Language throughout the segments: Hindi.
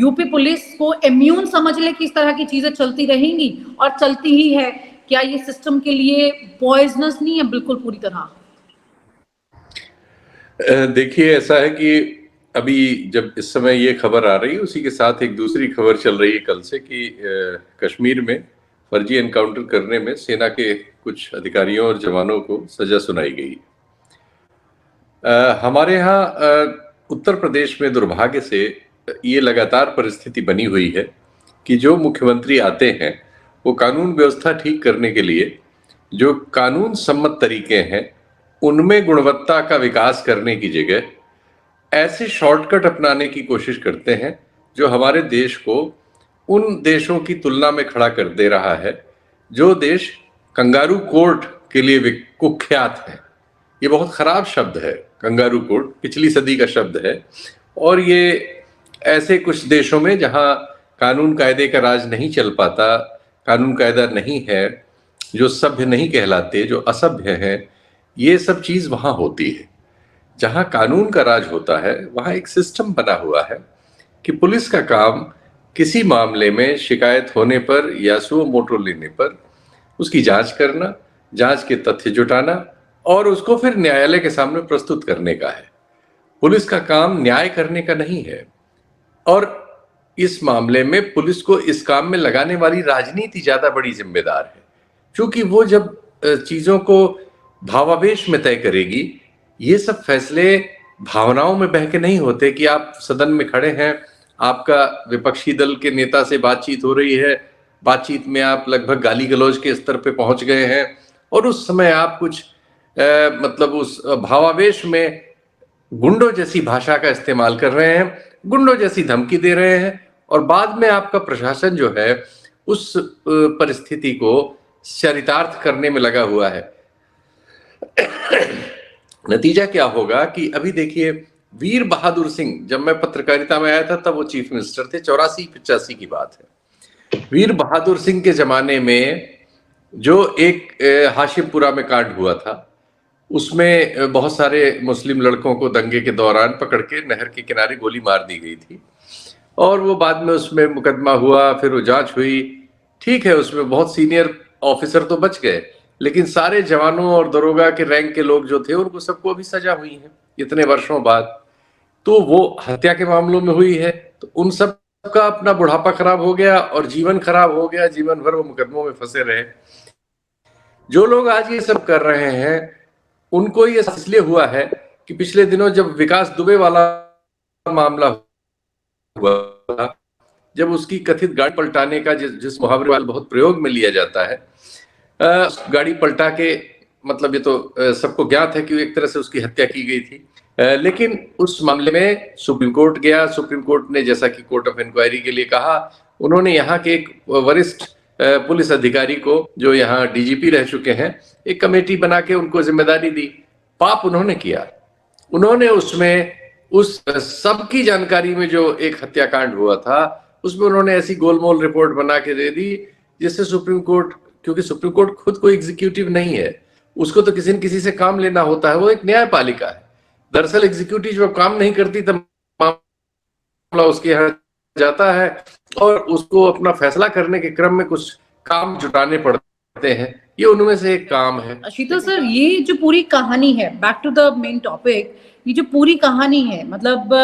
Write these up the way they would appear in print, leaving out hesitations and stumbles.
यूपी पुलिस को इम्यून समझ ले कि इस तरह की चीजें चलती रहेंगी और चलती ही है? क्या ये सिस्टम के लिए पॉइजनस नहीं है बिल्कुल पूरी तरह? देखिए, ऐसा है कि अभी जब इस समय ये खबर आ रही है, उसी के साथ एक दूसरी खबर चल रही है कल से कि कश्मीर में फर्जी एनकाउंटर करने में सेना के कुछ अधिकारियों और जवानों को सजा सुनाई गई। हमारे यहाँ उत्तर प्रदेश में दुर्भाग्य से ये लगातार परिस्थिति बनी हुई है कि जो मुख्यमंत्री आते हैं, वो कानून व्यवस्था ठीक करने के लिए जो कानून सम्मत तरीके हैं, उनमें गुणवत्ता का विकास करने की जगह ऐसे शॉर्टकट अपनाने की कोशिश करते हैं, जो हमारे देश को उन देशों की तुलना में खड़ा कर दे रहा है, जो देश कंगारू कोर्ट के लिए कुख्यात है। ये बहुत खराब शब्द है, कंगारू कोर्ट पिछली सदी का शब्द है, और ये ऐसे कुछ देशों में जहां कानून कायदे का राज नहीं चल पाता, कानून कायदा नहीं है, जो सभ्य नहीं कहलाते, जो असभ्य हैं, ये सब चीज वहां होती है। जहां कानून का राज होता है, वहां एक सिस्टम बना हुआ है कि पुलिस का काम किसी मामले में शिकायत होने पर या सुओ मोटो लेने पर उसकी जांच करना, जांच के तथ्य जुटाना और उसको फिर न्यायालय के सामने प्रस्तुत करने का है। पुलिस का काम न्याय करने का नहीं है। और इस मामले में पुलिस को इस काम में लगाने वाली राजनीति ज्यादा बड़ी जिम्मेदार है, क्योंकि वो जब चीजों को भावावेश में तय करेगी, ये सब फैसले भावनाओं में बह के नहीं होते कि आप सदन में खड़े हैं, आपका विपक्षी दल के नेता से बातचीत हो रही है, बातचीत में आप लगभग गाली गलौज के स्तर पे पहुंच गए हैं और उस समय आप कुछ मतलब उस भावावेश में गुंडों जैसी भाषा का इस्तेमाल कर रहे हैं, गुंडों जैसी धमकी दे रहे हैं, और बाद में आपका प्रशासन जो है उस परिस्थिति को चरितार्थ करने में लगा हुआ है। नतीजा क्या होगा कि अभी देखिए, वीर बहादुर सिंह, जब मैं पत्रकारिता में आया था तब वो चीफ मिनिस्टर थे, 84-85 की बात है। वीर बहादुर सिंह के जमाने में जो एक हाशिमपुरा में कांड हुआ था, उसमें बहुत सारे मुस्लिम लड़कों को दंगे के दौरान पकड़ के नहर के किनारे गोली मार दी गई थी, और वो बाद में उसमें मुकदमा हुआ, फिर वो जांच हुई। ठीक है, उसमें बहुत सीनियर ऑफिसर तो बच गए, लेकिन सारे जवानों और दरोगा के रैंक के लोग जो थे, उनको सबको अभी सजा हुई है इतने वर्षों बाद। तो वो हत्या के मामलों में हुई है, तो उन सब का अपना बुढ़ापा खराब हो गया और जीवन खराब हो गया, जीवन भर वो मुकदमों में फंसे रहे। जो लोग आज ये सब कर रहे हैं, उनको ये इसलिए हुआ है कि पिछले दिनों जब विकास दुबे वाला मामला हुआ, जब उसकी कथित गाड़ी पलटाने का जिस मुहावरे वाला बहुत प्रयोग में लिया जाता है, गाड़ी पलटा के, मतलब ये तो सबको ज्ञात है कि एक तरह से उसकी हत्या की गई थी। लेकिन उस मामले में सुप्रीम कोर्ट गया। सुप्रीम कोर्ट ने, जैसा कि कोर्ट ऑफ इंक्वायरी के लिए कहा, उन्होंने यहाँ के एक वरिष्ठ पुलिस अधिकारी को, जो यहाँ डीजीपी रह चुके हैं, एक कमेटी बना के उनको जिम्मेदारी दी। पाप उन्होंने किया। उन्होंने उसमें उस सबकी जानकारी में जो एक हत्याकांड हुआ था, उसमें उन्होंने ऐसी गोलमोल रिपोर्ट बना के दे दी जिससे सुप्रीम कोर्ट, क्योंकि सुप्रीम कोर्ट खुद कोई एग्जीक्यूटिव नहीं है, उसको तो किसी न किसी से काम लेना होता है, वो एक न्यायपालिका है। दरअसल एग्जीक्यूटिव जब काम नहीं करती तब मामला उसके यहाँ जाता है और उसको अपना फैसला करने के क्रम में कुछ काम जुटाने पड़ते हैं। ये उनमें से एक काम है। शीतल सर, ये जो पूरी कहानी है, back to the main topic, ये जो पूरी कहानी है, मतलब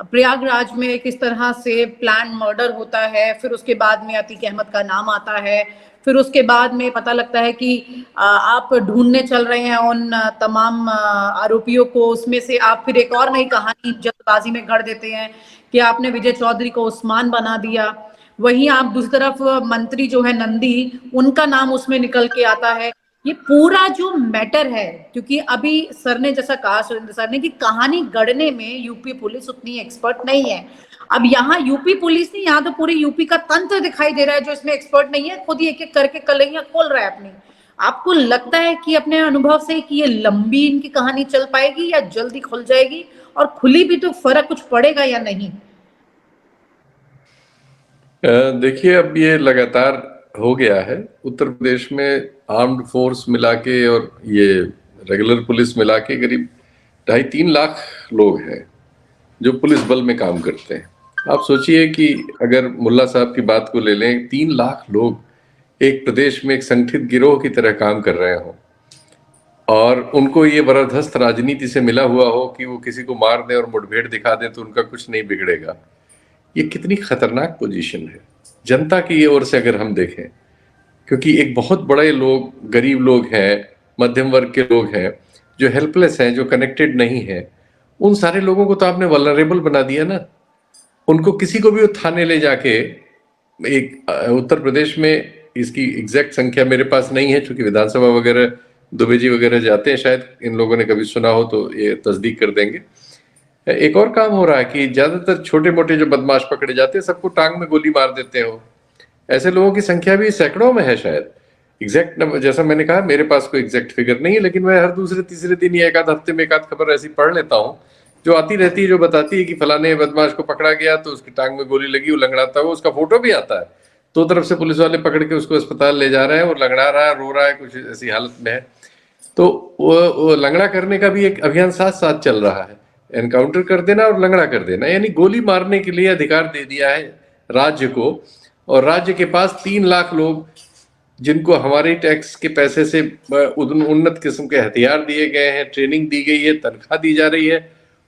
प्रयागराज में किस तरह से प्लान मर्डर होता है, फिर उसके बाद में अतीक अहमद का नाम आता है, फिर उसके बाद में पता लगता है कि आप ढूंढने चल रहे हैं उन तमाम आरोपियों को, उसमें से आप फिर एक और नई कहानी जल्दबाजी में गढ़ देते हैं कि आपने विजय चौधरी को उस्मान बना दिया। वहीं आप दूसरी तरफ मंत्री जो है नंदी, उनका नाम उसमें निकल के आता है। ये पूरा जो मैटर है, क्योंकि अभी सर ने जैसा कहा, सुरेंद्र सर ने, कि कहानी गढ़ने में यूपी पुलिस उतनी एक्सपर्ट नहीं है। अब यहाँ यूपी पुलिस नहीं, यहाँ तो पूरी यूपी का तंत्र दिखाई दे रहा है जो इसमें एक्सपर्ट नहीं है, खुद ही एक एक करके कलैया खोल रहा है अपनी। आपको लगता है कि अपने अनुभव से कि ये लंबी इनकी कहानी चल पाएगी या जल्दी खुल जाएगी, और खुली भी तो फर्क कुछ पड़ेगा या नहीं? देखिए, अब ये लगातार हो गया है उत्तर प्रदेश में। आर्म्ड फोर्स मिला के और ये रेगुलर पुलिस मिला के करीब 2.5-3 लाख लोग हैं जो पुलिस बल में काम करते हैं, आप सोचिए कि अगर मुल्ला साहब की बात को ले लें, 3 लाख लोग एक प्रदेश में एक संगठित गिरोह की तरह काम कर रहे हों और उनको ये जबरदस्त राजनीति से मिला हुआ हो कि वो किसी को मार दें और मुठभेड़ दिखा दें तो उनका कुछ नहीं बिगड़ेगा। ये कितनी खतरनाक पोजीशन है जनता की ओर से अगर हम देखें, क्योंकि एक बहुत बड़े लोग, गरीब लोग हैं, मध्यम वर्ग के लोग हैं, जो हेल्पलेस हैं, जो कनेक्टेड नहीं है, उन सारे लोगों को तो आपने वल्नरेबल बना दिया ना। उनको किसी को भी थाने ले जाके एक उत्तर प्रदेश में, इसकी एग्जैक्ट संख्या मेरे पास नहीं है क्योंकि विधानसभा वगैरह दुबे जी वगैरह जाते हैं, शायद इन लोगों ने कभी सुना हो तो ये तस्दीक कर देंगे। एक और काम हो रहा है कि ज्यादातर छोटे मोटे जो बदमाश पकड़े जाते हैं सबको टांग में गोली मार देते हो। ऐसे लोगों की संख्या भी सैकड़ों में है शायद। एग्जैक्ट जैसा मैंने कहा, मेरे पास कोई एग्जैक्ट फिगर नहीं है, लेकिन मैं हर दूसरे तीसरे दिन या एक आध हफ्ते में एक आध खबर ऐसी पढ़ लेता हूँ जो आती रहती है, जो बताती है कि फलाने बदमाश को पकड़ा गया तो उसकी टांग में गोली लगी, वो लंगड़ाता हुआ, उसका फोटो भी आता है, दो तरफ से पुलिस वाले पकड़ के उसको अस्पताल ले जा रहे हैं, वो लंगड़ा रहा है, रो रहा है, कुछ ऐसी हालत में है। तो वो लंगड़ा करने का भी एक अभियान साथ साथ चल रहा है, एनकाउंटर कर देना और लंगड़ा कर देना, यानी गोली मारने के लिए अधिकार दे दिया है राज्य को। और राज्य के पास 3 लाख लोग, जिनको हमारे टैक्स के पैसे से उन्नत किस्म के हथियार दिए गए हैं, ट्रेनिंग दी गई है, तनख्वाह दी जा रही है,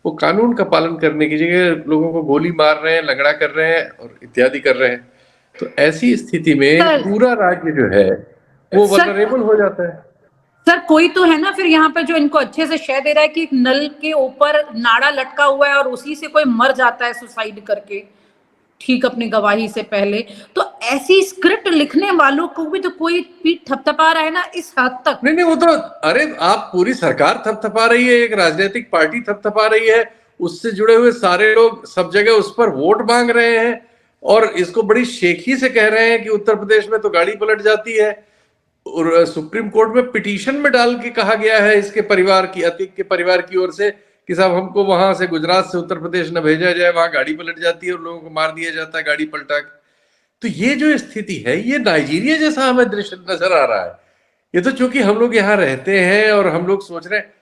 वो कानून का पालन करने की जगह लोगों को गोली मार रहे हैं, लंगड़ा कर रहे हैं और इत्यादि कर रहे हैं। तो ऐसी स्थिति में पूरा राज्य जो है वो वल्नरेबल हो जाता है। सर कोई तो है ना फिर यहाँ पे जो इनको अच्छे से शय दे रहा है कि नल के ऊपर नाड़ा लटका हुआ है और उसी से कोई मर जाता है सुसाइड करके, ठीक अपनी गवाही से पहले। तो ऐसी स्क्रिप्ट लिखने वालों को भी तो कोई पीठ थपथपा रहा है ना इस हद तक। नहीं वो तो, अरे आप पूरी सरकार थपथपा रही है, एक राजनीतिक पार्टी थपथपा रही है, उससे जुड़े हुए सारे लोग सब जगह उस पर वोट मांग रहे हैं और इसको बड़ी शेखी से कह रहे हैं कि उत्तर प्रदेश में तो गाड़ी पलट जाती है। और सुप्रीम कोर्ट में पिटीशन में डाल के कहा गया है इसके परिवार की, अतीक के परिवार की ओर से कि साहब हमको वहां से गुजरात से उत्तर प्रदेश न भेजा जाए, वहां गाड़ी पलट जाती है और लोगों को मार दिया जाता है गाड़ी पलटा के। तो ये जो स्थिति है ये नाइजीरिया जैसा हमें दृश्य नजर आ रहा है। ये तो चूंकि हम लोग यहाँ रहते हैं और हम लोग सोच रहे हैं,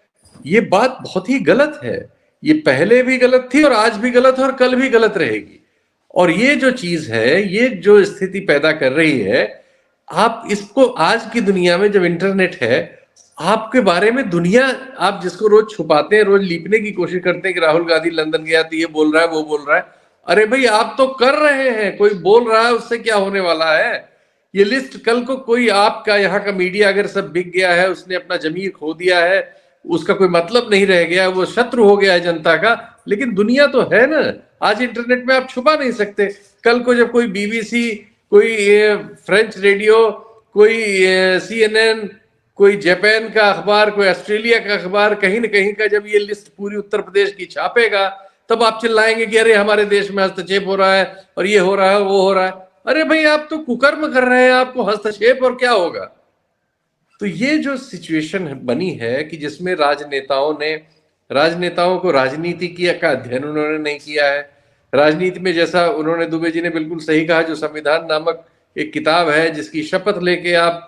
ये बात बहुत ही गलत है। ये पहले भी गलत थी और आज भी गलत है और कल भी गलत रहेगी। और ये जो चीज है, ये जो स्थिति पैदा कर रही है, आप इसको आज की दुनिया में जब इंटरनेट है, आपके बारे में दुनिया, आप जिसको रोज छुपाते हैं, रोज लीपने की कोशिश करते हैं कि राहुल गांधी लंदन गया तो ये बोल रहा है, वो बोल रहा है, अरे भाई आप तो कर रहे हैं, कोई बोल रहा है उससे क्या होने वाला है। ये लिस्ट कल को कोई आपका यहाँ का मीडिया अगर सब बिक गया है, उसने अपना जमीर खो दिया है, उसका कोई मतलब नहीं रह गया, वो शत्रु हो गया है जनता का, लेकिन दुनिया तो है ना, आज इंटरनेट में आप छुपा नहीं सकते। कल को जब कोई बीबीसी, कोई फ्रेंच रेडियो, कोई CNN, कोई जापान का अखबार, कोई ऑस्ट्रेलिया का अखबार, कहीं न कहीं का जब ये लिस्ट पूरी उत्तर प्रदेश की छापेगा, तब आप चिल्लाएंगे कि अरे हमारे देश में हस्तक्षेप हो रहा है और ये हो रहा है, वो हो रहा है। अरे भाई आप तो कुकर्म कर रहे हैं, आपको हस्तक्षेप और क्या होगा। तो ये जो सिचुएशन बनी है कि जिसमें राजनेताओं को राजनीति का अध्ययन उन्होंने नहीं किया है। राजनीति में, जैसा उन्होंने, दुबे जी ने बिल्कुल सही कहा, जो संविधान नामक एक किताब है जिसकी शपथ लेके आप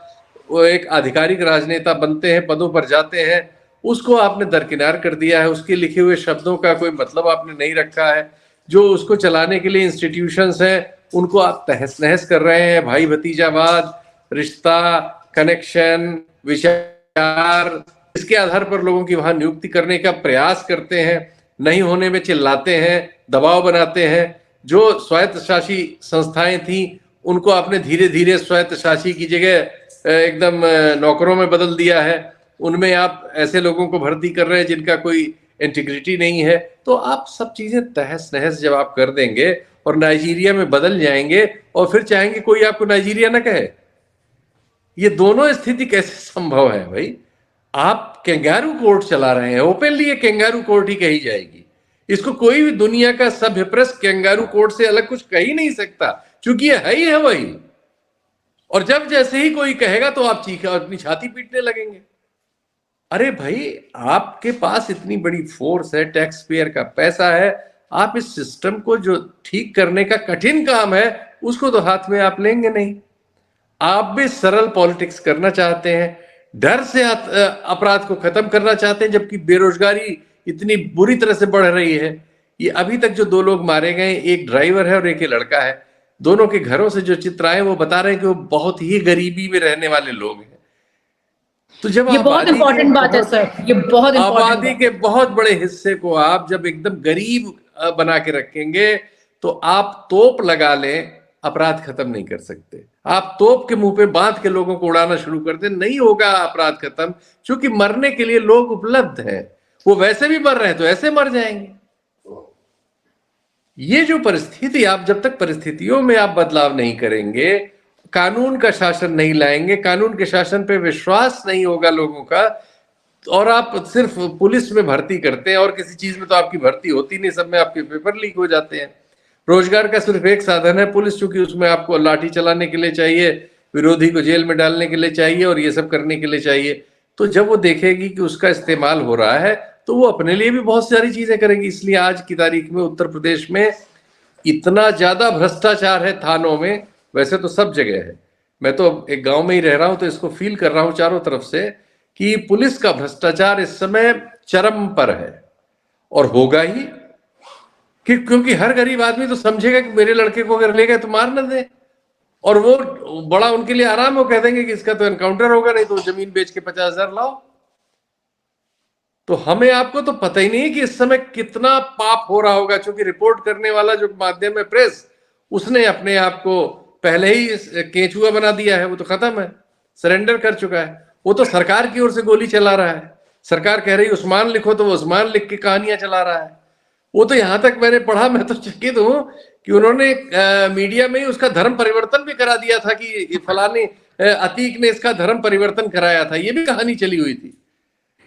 वो एक आधिकारिक राजनेता बनते हैं, पदों पर जाते हैं, उसको आपने दरकिनार कर दिया है। उसके लिखे हुए शब्दों का कोई मतलब आपने नहीं रखा है। जो उसको चलाने के लिए इंस्टीट्यूशंस हैं उनको आप तहस नहस कर रहे हैं। भाई भतीजावाद, रिश्ता, कनेक्शन, विचार, इसके आधार पर लोगों की वहां नियुक्ति करने का प्रयास करते हैं, नहीं होने में चिल्लाते हैं, दबाव बनाते हैं। जो स्वायत्त शासी संस्थाएं थी उनको आपने धीरे धीरे स्वायत्त शासी की जगह एकदम नौकरों में बदल दिया है। उनमें आप ऐसे लोगों को भर्ती कर रहे हैं जिनका कोई इंटीग्रिटी नहीं है। तो आप सब चीजें तहस नहस जब आप कर देंगे और नाइजीरिया में बदल जाएंगे और फिर चाहेंगे कोई आपको नाइजीरिया ना कहे, ये दोनों स्थिति कैसे संभव है भाई। आप कैंगारू कोर्ट चला रहे हैं, ओपनली ये कैंगारू कोर्ट ही कही जाएगी। इसको कोई भी दुनिया का सभ्य प्रेस कैंगारू कोर्ट से अलग कुछ कह ही नहीं सकता, क्योंकि ये है ही है वही। और जब जैसे ही कोई कहेगा तो आप चीख अपनी छाती पीटने लगेंगे। अरे भाई आपके पास इतनी बड़ी फोर्स है, टैक्स पेयर का पैसा है, आप इस सिस्टम को जो ठीक करने का कठिन काम है उसको तो हाथ में आप लेंगे नहीं। आप भी सरल पॉलिटिक्स करना चाहते हैं, डर से अपराध को खत्म करना चाहते हैं, जबकि बेरोजगारी इतनी बुरी तरह से बढ़ रही है। ये अभी तक जो 2 लोग मारे गए, एक ड्राइवर है और एक लड़का है, दोनों के घरों से जो चित्र आए वो बता रहे हैं कि वो बहुत ही गरीबी में रहने वाले लोग हैं। तो जब ये बहुत इंपॉर्टेंट बात है सर, ये बहुत आबादी के बहुत बड़े हिस्से को आप जब एकदम गरीब बना के रखेंगे तो आप तोप लगा लें, अपराध खत्म नहीं कर सकते। आप तोप के मुंह पे बांध के लोगों को उड़ाना शुरू कर दें, नहीं होगा अपराध खत्म, क्योंकि मरने के लिए लोग उपलब्ध हैं। वो वैसे भी मर रहे हैं तो ऐसे मर जाएंगे। ये जो परिस्थिति, आप जब तक परिस्थितियों में आप बदलाव नहीं करेंगे, कानून का शासन नहीं लाएंगे, कानून के शासन पे विश्वास नहीं होगा लोगों का, और आप सिर्फ पुलिस में भर्ती करते हैं और किसी चीज में तो आपकी भर्ती होती नहीं, सब में आपके पेपर लीक हो जाते हैं। रोजगार का सिर्फ एक साधन है पुलिस, क्योंकि उसमें आपको लाठी चलाने के लिए चाहिए, विरोधी को जेल में डालने के लिए चाहिए और ये सब करने के लिए चाहिए। तो जब वो देखेगी कि उसका इस्तेमाल हो रहा है तो वो अपने लिए भी बहुत सारी चीजें करेगी। इसलिए आज की तारीख में उत्तर प्रदेश में इतना ज्यादा भ्रष्टाचार है थानों में, वैसे तो सब जगह है, मैं तो एक गांव में ही रह रहा हूं तो इसको फील कर रहा हूं चारों तरफ से कि पुलिस का भ्रष्टाचार इस समय चरम पर है, और होगा ही, क्योंकि हर गरीब आदमी तो समझेगा कि मेरे लड़के को अगर ले गए तो मार न दे, और वो बड़ा उनके लिए आराम हो, कह देंगे कि इसका तो एनकाउंटर होगा, नहीं तो जमीन बेच के 50,000 लाओ। तो हमें आपको तो पता ही नहीं है कि इस समय कितना पाप हो रहा होगा, क्योंकि रिपोर्ट करने वाला जो माध्यम है प्रेस, उसने अपने आप को पहले ही केंचुआ बना दिया है, वो तो खत्म है, सरेंडर कर चुका है। वो तो सरकार की ओर से गोली चला रहा है, सरकार कह रही उस्मान लिखो तो वो उस्मान लिख के कहानियां चला रहा है। वो तो यहां तक मैंने पढ़ा, मैं तो चकित हूं कि उन्होंने मीडिया में ही उसका धर्म परिवर्तन भी करा दिया था कि फलाने अतीक ने इसका धर्म परिवर्तन कराया था, ये भी कहानी चली हुई थी।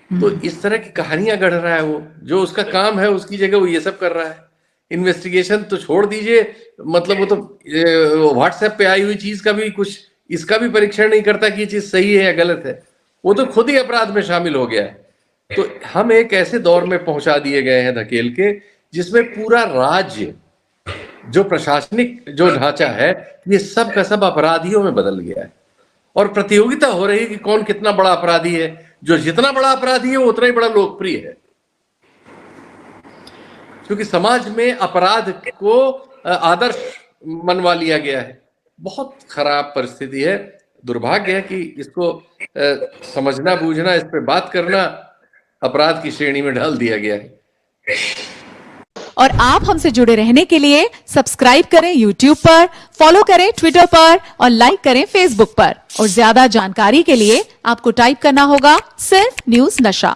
तो इस तरह की कहानियां गढ़ रहा है वो, जो उसका काम है उसकी जगह वो ये सब कर रहा है। इन्वेस्टिगेशन तो छोड़ दीजिए, मतलब वो तो व्हाट्सएप पे आई हुई चीज का भी कुछ, इसका भी परीक्षण नहीं करता कि ये चीज सही है या गलत है, वो तो खुद ही अपराध में शामिल हो गया है। तो हम एक ऐसे दौर में पहुंचा दिए गए हैं धकेल के, जिसमें पूरा राज्य, जो प्रशासनिक जो ढांचा है, ये सब का सब अपराधियों में बदल गया है, और प्रतियोगिता हो रही है कि कौन कितना बड़ा अपराधी है। जो जितना बड़ा अपराधी है वो उतना ही बड़ा लोकप्रिय है, क्योंकि समाज में अपराध को आदर्श मनवा लिया गया है। बहुत खराब परिस्थिति है, दुर्भाग्य है कि इसको समझना, बूझना, इस पे बात करना अपराध की श्रेणी में डाल दिया गया है। और आप हमसे जुड़े रहने के लिए सब्सक्राइब करें YouTube पर, फॉलो करें Twitter पर और लाइक करें Facebook पर। और ज्यादा जानकारी के लिए आपको टाइप करना होगा सिर्फ न्यूज़ नशा।